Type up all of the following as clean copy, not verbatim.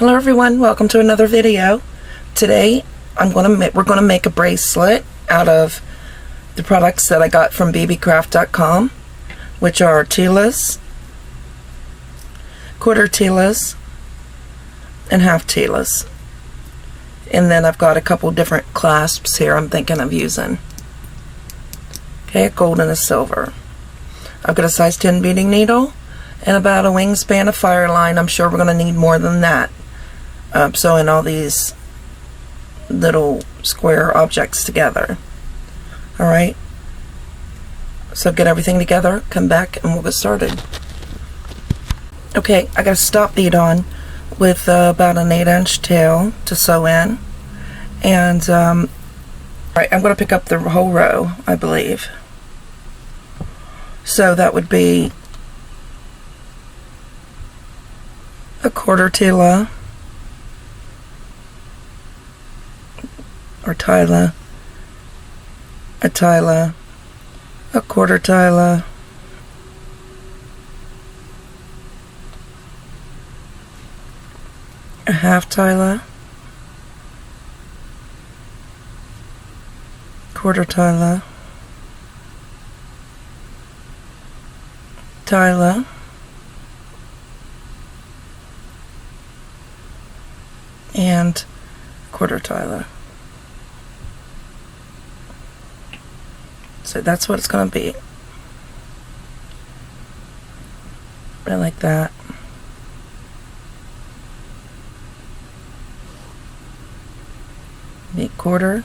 Hello everyone, welcome to another video. Today we're gonna make a bracelet out of the products that I got from Beebeecraft.com, which are Tilas, quarter Tilas, and half Tilas. And then I've got a couple different clasps here I'm thinking of using. Okay, a gold and a silver. I've got a size 10 beading needle and about a wingspan of fire line. I'm sure we're going to need more than that. Sewing all these little square objects together. Alright, so get everything together, come back, and we'll get started. Okay, I got a stop bead on with about an 8-inch tail to sew in. And, alright, I'm going to pick up the whole row, I believe. So that would be a quarter tila, or tila, a tila, a quarter tila, a half tila, quarter tila, tila, and quarter tila. So that's what it's going to be. Right like that. Make quarter,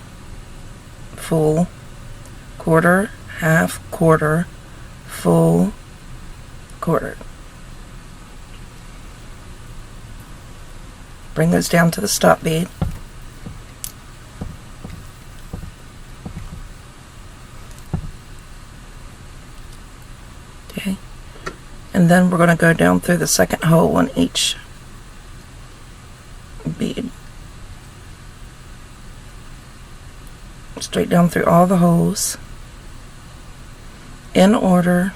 full, quarter, half, quarter, full, quarter. Bring those down to the stop bead. Okay, and then we're going to go down through the second hole on each bead. Straight down through all the holes in order.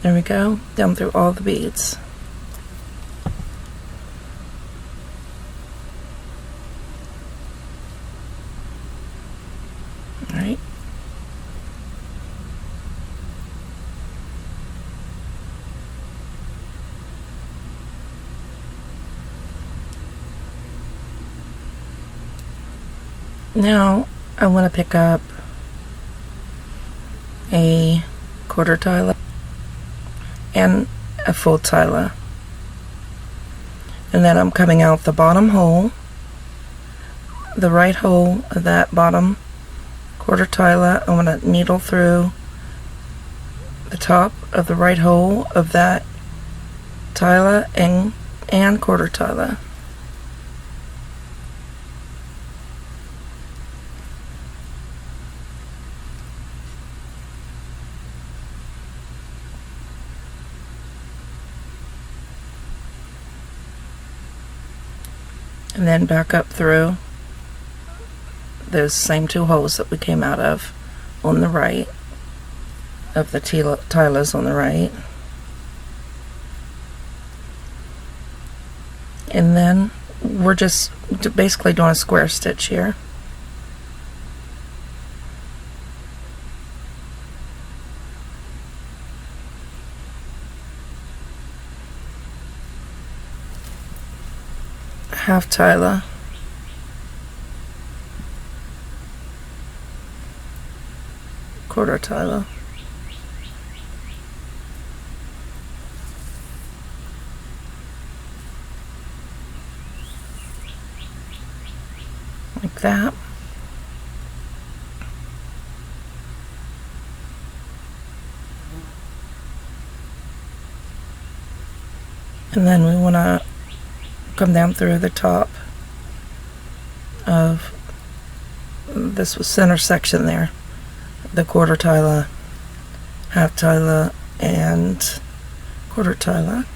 There we go, down through all the beads. Alright. Now I want to pick up a quarter tila and a full tila, and then I'm coming out the bottom hole, the right hole of that bottom quarter tila. I'm going to needle through the top of the right hole of that tila and quarter tila. And then back up through those same two holes that we came out of on the right of the tilas on the right. And then we're just basically doing a square stitch here. Half tila, quarter tila, like that. And then we want to come down through the top of this center section there, the quarter tila, half tila, and quarter tila.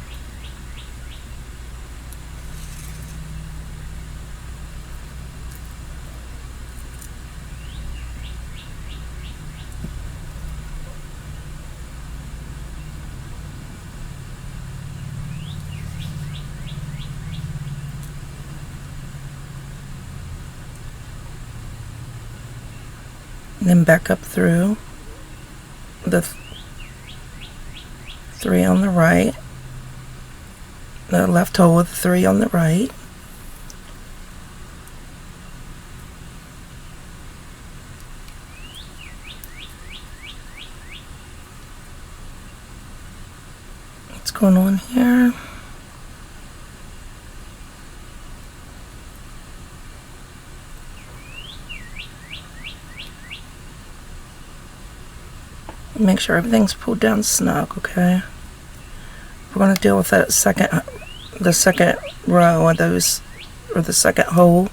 then back up through the 3 on the right, the left hole with the 3 on the right, what's going on here? Make sure everything's pulled down snug, okay? We're going to deal with that the second row of those, or the second hole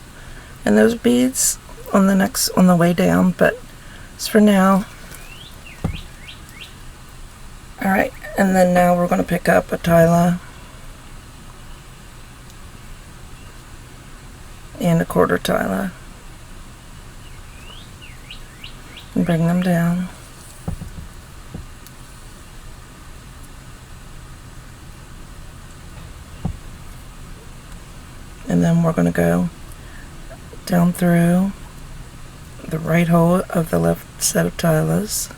in those beads on the way down, but as for now. Alright, and then now we're going to pick up a Tila and a quarter Tila and bring them down. And then we're going to go down through the right hole of the left set of Tilas.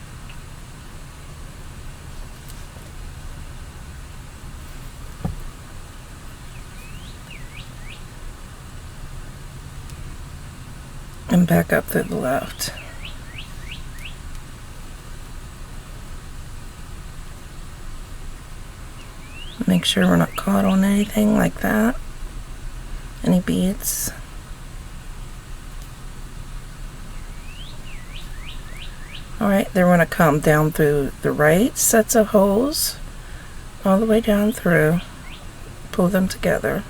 And back up through the left. Make sure we're not caught on anything like that. Any beads. Alright, then we're going to come down through the right sets of holes, all the way down through, pull them together.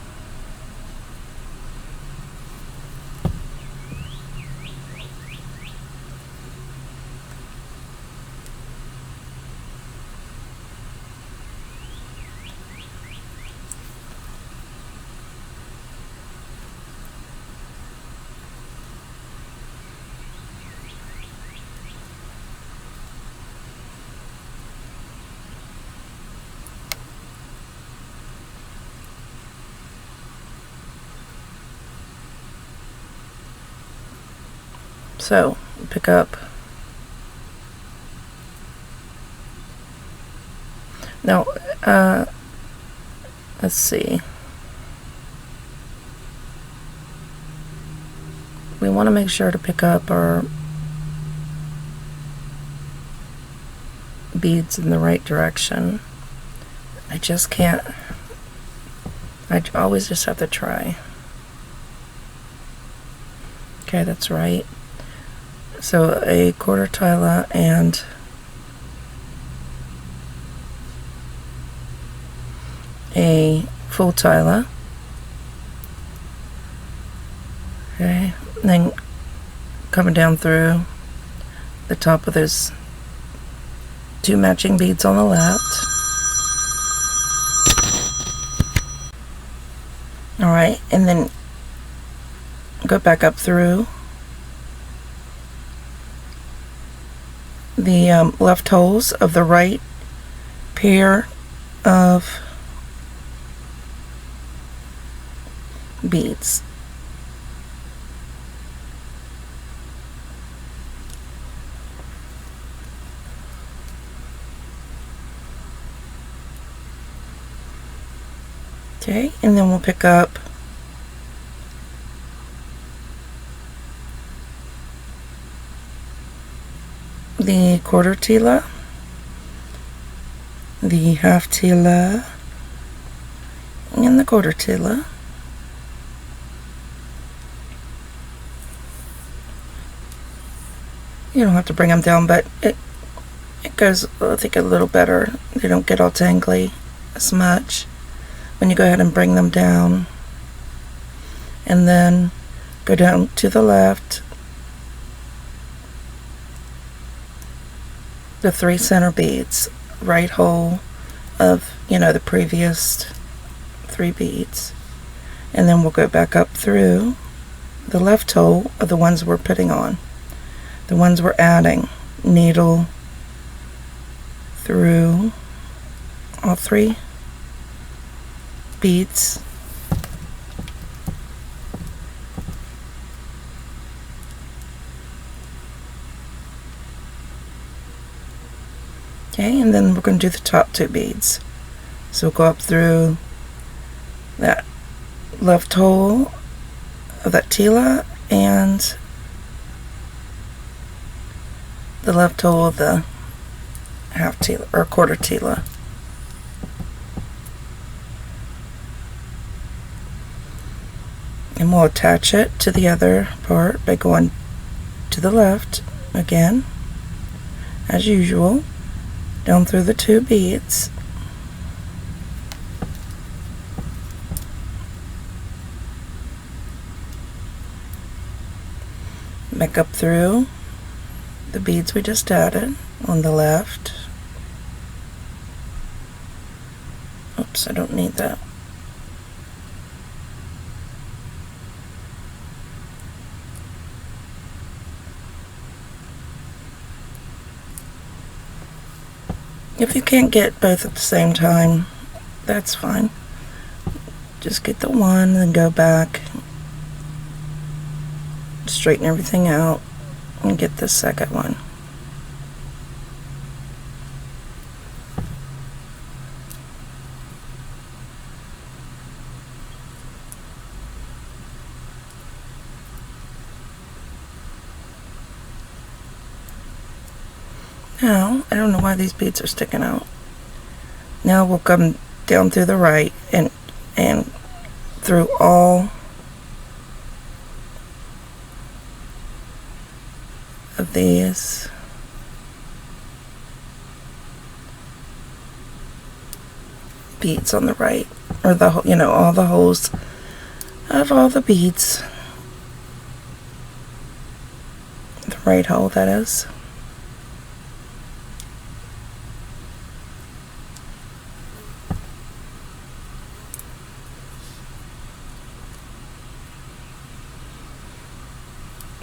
So, pick up. Now, let's see. We want to make sure to pick up our beads in the right direction. I just can't. I always just have to try. Okay, that's right. So a quarter Tila and a full Tila. Okay, and then coming down through the top of those 2 matching beads on the left. Alright, and then go back up through the left holes of the right pair of beads. Okay, and then we'll pick up the quarter Tila, the half Tila, and the quarter Tila. You don't have to bring them down, but it goes, I think, a little better. They don't get all tangly as much when you go ahead and bring them down. And then go down to the left, the 3 center beads, right hole of, the previous 3 beads. And then we'll go back up through the left hole of the ones we're putting on, the ones we're adding. Needle through all 3 beads, Okay, and then we're going to do the top 2 beads. So we'll go up through that left hole of that tila and the left hole of the half tila or quarter tila. And we'll attach it to the other part by going to the left again, as usual, down through the 2 beads. Back up through the beads we just added on the left. Oops, I don't need that. If you can't get both at the same time, that's fine. Just get the one and then go back, straighten everything out, and get the second one. Now, I don't know why these beads are sticking out. Now we'll come down through the right and through all of these beads on the right, or the all the holes of all the beads. The right hole, that is.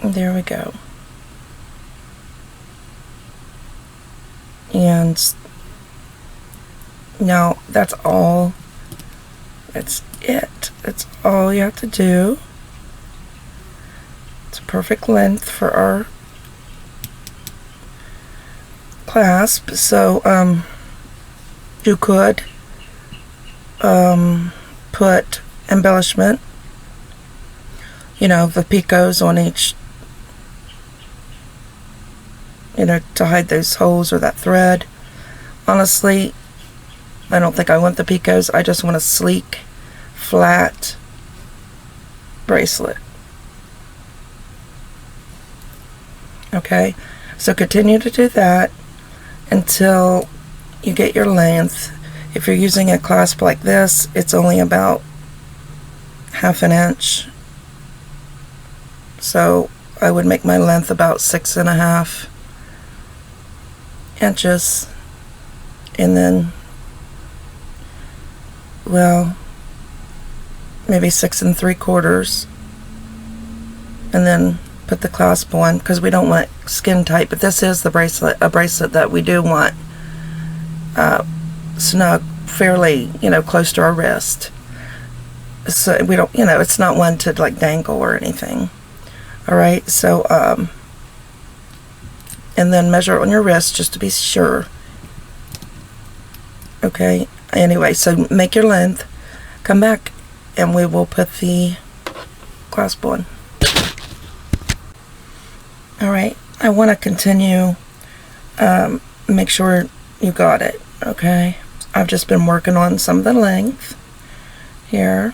There we go. And now that's all. That's it. That's all you have to do. It's a perfect length for our clasp. So you could put embellishment, the picots on each, to hide those holes or that thread. Honestly, I don't think I want the picots. I just want a sleek, flat bracelet. Okay, so continue to do that until you get your length. If you're using a clasp like this, it's only about 1/2 inch. So I would make my length about 6.5 inches, and then, well, maybe 6 3/4, and then put the clasp on, because we don't want skin tight. But this is a bracelet that we do want snug, fairly, close to our wrist. So we don't, it's not one to like dangle or anything. All right, so and then measure on your wrist just to be sure. Okay, anyway, so make your length, come back, and we will put the clasp on. All right, I want to continue, make sure you got it. Okay, I've just been working on some of the length here.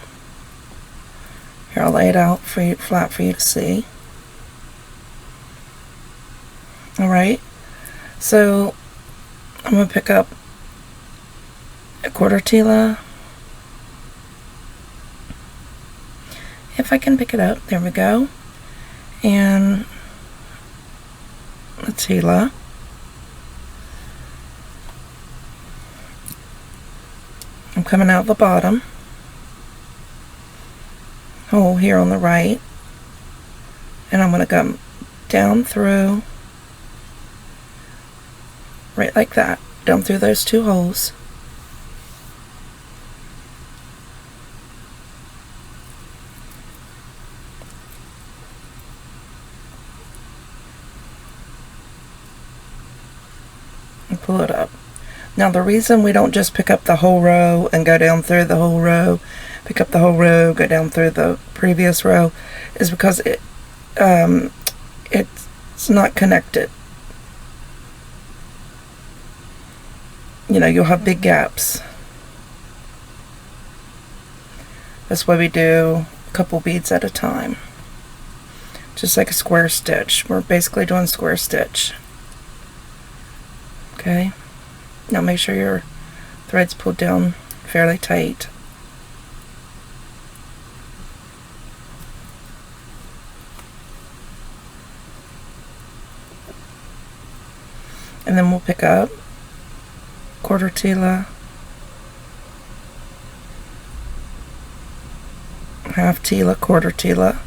Here, I'll lay it out for you, flat for you to see. All right, so I'm going to pick up a 1/4 tila. If I can pick it up, there we go. And a tila. I'm coming out the bottom hole here on the right, and I'm going to come down through, right like that, down through those 2 holes. And pull it up. Now the reason we don't just pick up the whole row and go down through the whole row, pick up the whole row, go down through the previous row, is because it's not connected. You know, you'll have big gaps. That's why we do a couple beads at a time. Just like a square stitch. We're basically doing square stitch. Okay. Now make sure your thread's pulled down fairly tight. And then we'll pick up quarter tila, half tila, quarter tila,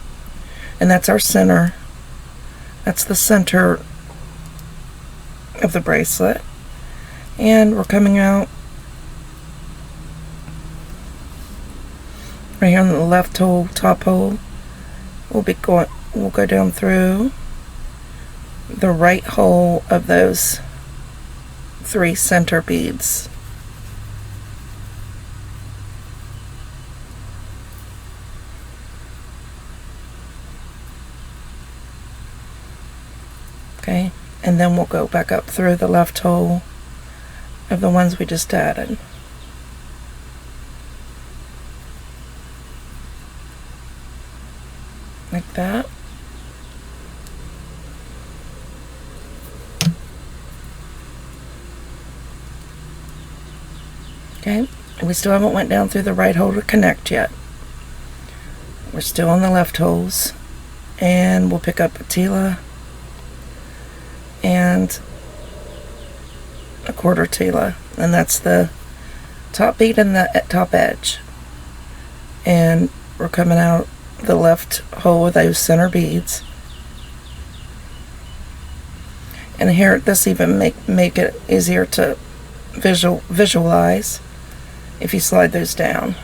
and that's our center. That's the center of the bracelet. And we're coming out right here on the left hole, top hole. We'll go down through the right hole of those 3 center beads. Okay, and then we'll go back up through the left hole of the ones we just added. Like that. Okay, we still haven't went down through the right hole to connect yet. We're still on the left holes, and we'll pick up a tila and a quarter tila, and that's the top bead and the top edge. And we're coming out the left hole with those center beads. And here, this even make it easier to visualize if you slide those down.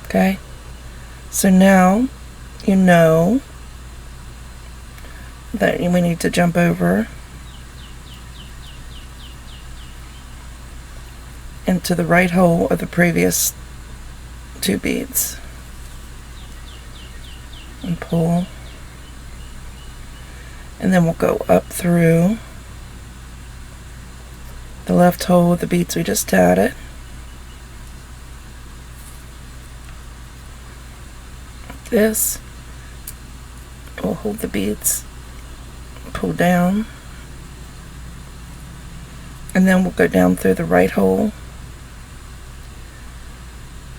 Okay, so now you know that we need to jump over into the right hole of the previous 2 beads and pull, and then we'll go up through the left hole of the beads we just added, like this. We'll hold the beads, pull down, and then we'll go down through the right hole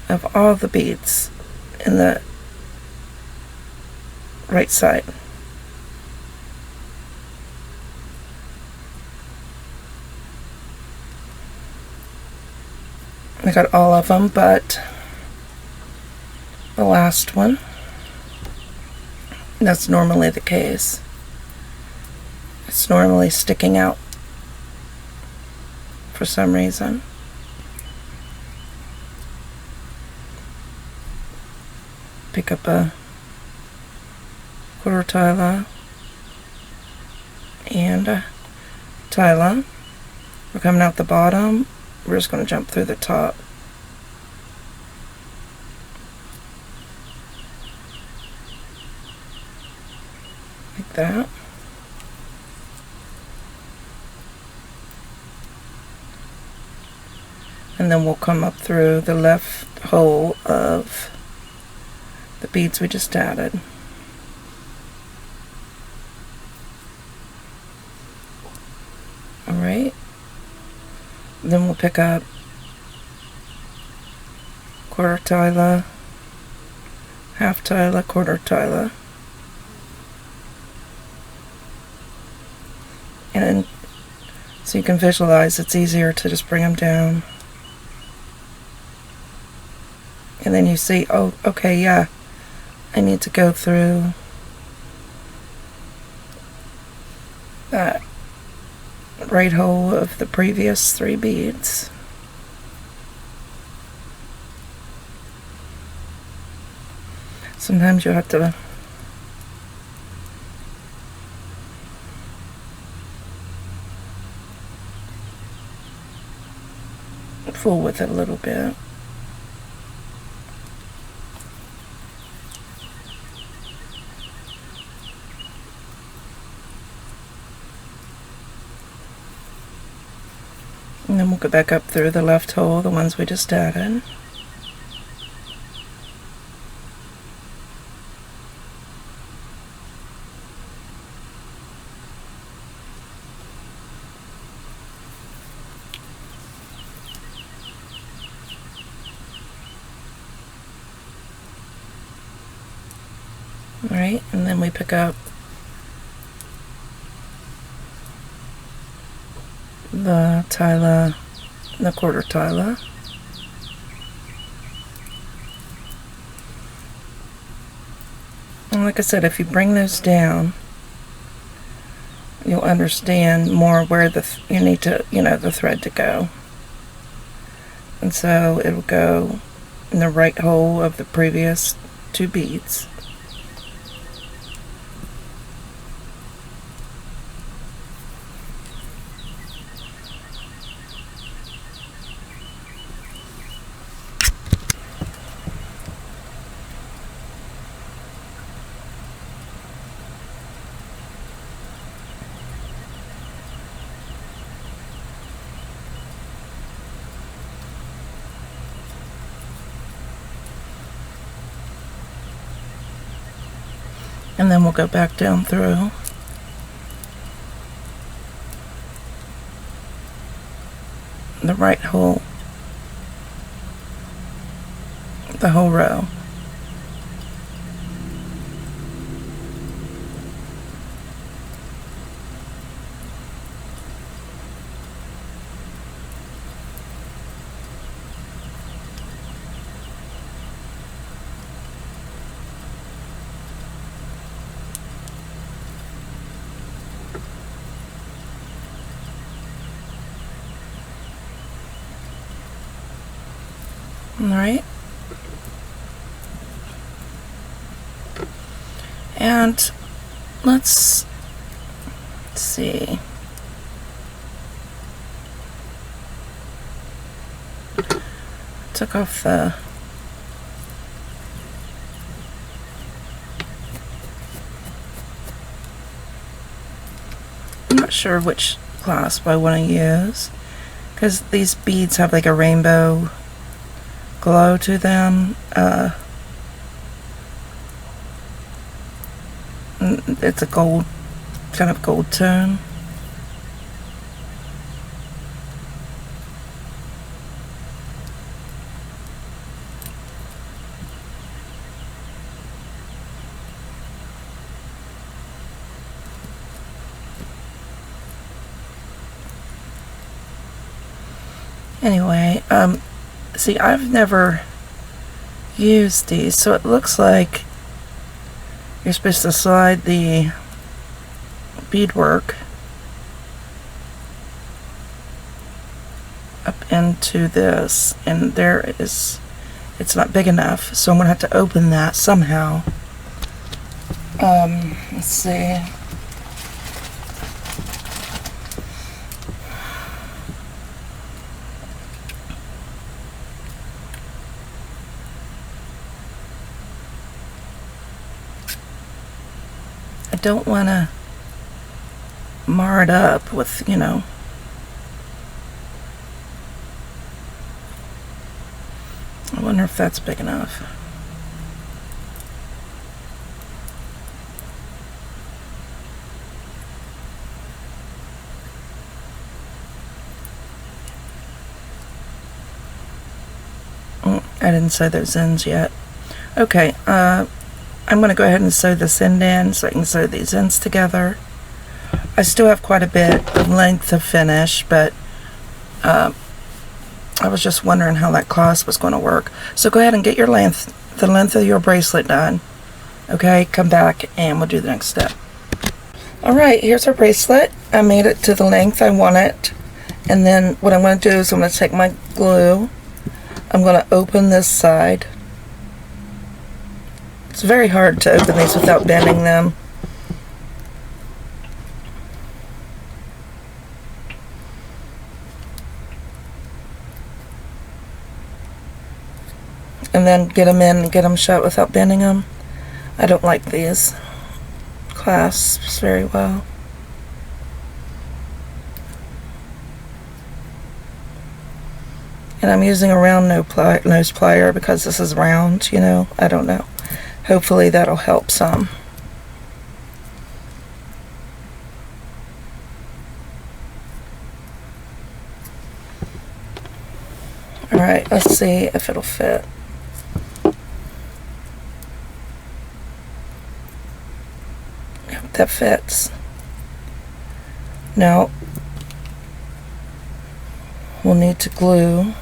of all the beads in the right side. I got all of them but the last one. That's normally the case. It's normally sticking out for some reason. Pick up a quarter tila and a tila. We're coming out the bottom. We're just going to jump through the top. Like that. And then we'll come up through the left hole of the beads we just added. Alright. Then we'll pick up quarter tila, half tila, quarter tila. And so you can visualize, it's easier to just bring them down. And then you see, oh, okay, yeah, I need to go through that right hole of the previous 3 beads. Sometimes you have to fool with it a little bit. And then we'll go back up through the left hole, the ones we just added. Alright, and then we pick up the Tila, the quarter Tila. And like I said, if you bring those down, you'll understand more where you need to, the thread to go. And so it'll go in the right hole of the previous 2 beads. And then we'll go back down through the right hole, the whole row. Alright, and let's see, took off the I'm not sure which clasp I want to use, because these beads have like a rainbow glow to them. It's a gold, kind of gold tone. Anyway, see, I've never used these, so it looks like you're supposed to slide the beadwork up into this, and there is, it's not big enough, so I'm going to have to open that somehow. Let's see. I don't want to mar it up with, I wonder if that's big enough. I didn't sew those ends yet. Okay, I'm going to go ahead and sew this end in so I can sew these ends together. I still have quite a bit of length to finish, but I was just wondering how that clasp was going to work. So go ahead and get your length, the length of your bracelet done. Okay, come back and we'll do the next step. Alright, here's our bracelet. I made it to the length I want it. And then what I'm going to do is I'm going to take my glue. I'm going to open this side. It's very hard to open these without bending them. and then get them in and get them shut without bending them. I don't like these clasps very well. And I'm using a round nose plier because this is round, you know. I don't know. Hopefully that'll help some. Alright, let's see if it'll fit. Yep, that fits. Now, we'll need to glue.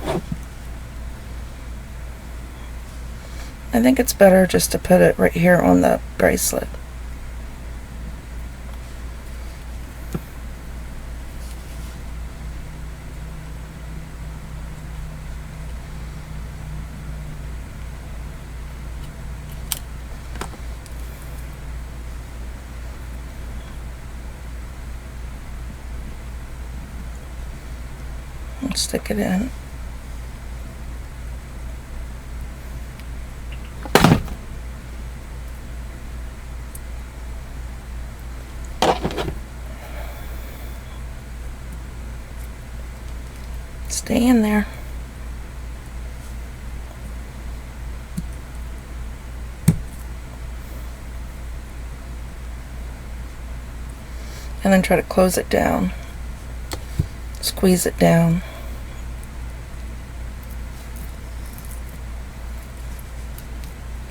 I think it's better just to put it right here on the bracelet. And stick it in. Stay in there. And then try to close it down. Squeeze it down.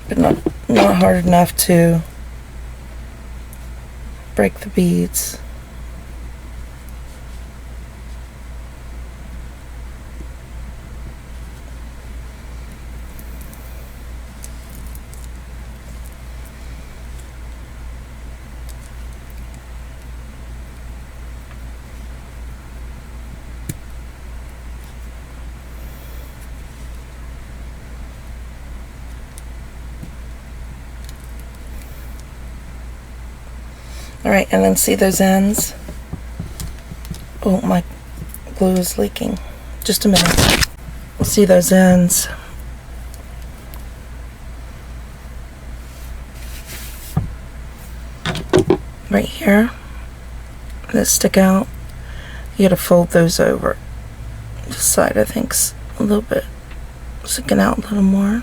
But not hard enough to break the beads. Alright, and then see those ends? Oh, my glue is leaking. Just a minute. See those ends? Right here that stick out. You gotta fold those over. This side I think's a little bit sticking out a little more.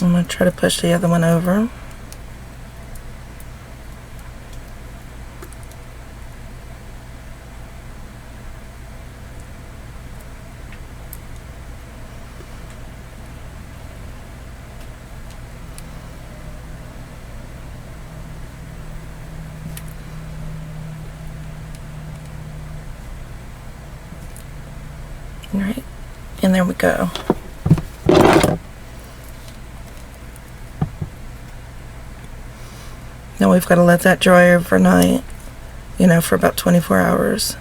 I'm going to try to push the other one over. All right, and there we go. Now we've got to let that dry overnight, you know, for about 24 hours.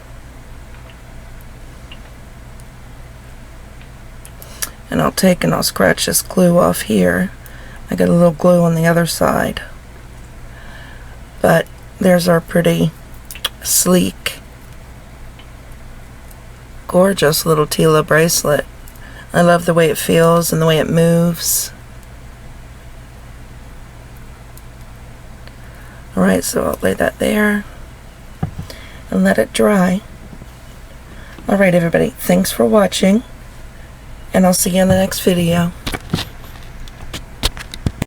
And I'll take and I'll scratch this glue off here. I got a little glue on the other side. But there's our pretty sleek, gorgeous little Tilas bracelet. I love the way it feels and the way it moves. Alright, so I'll lay that there and let it dry. Alright everybody, thanks for watching, and I'll see you in the next video.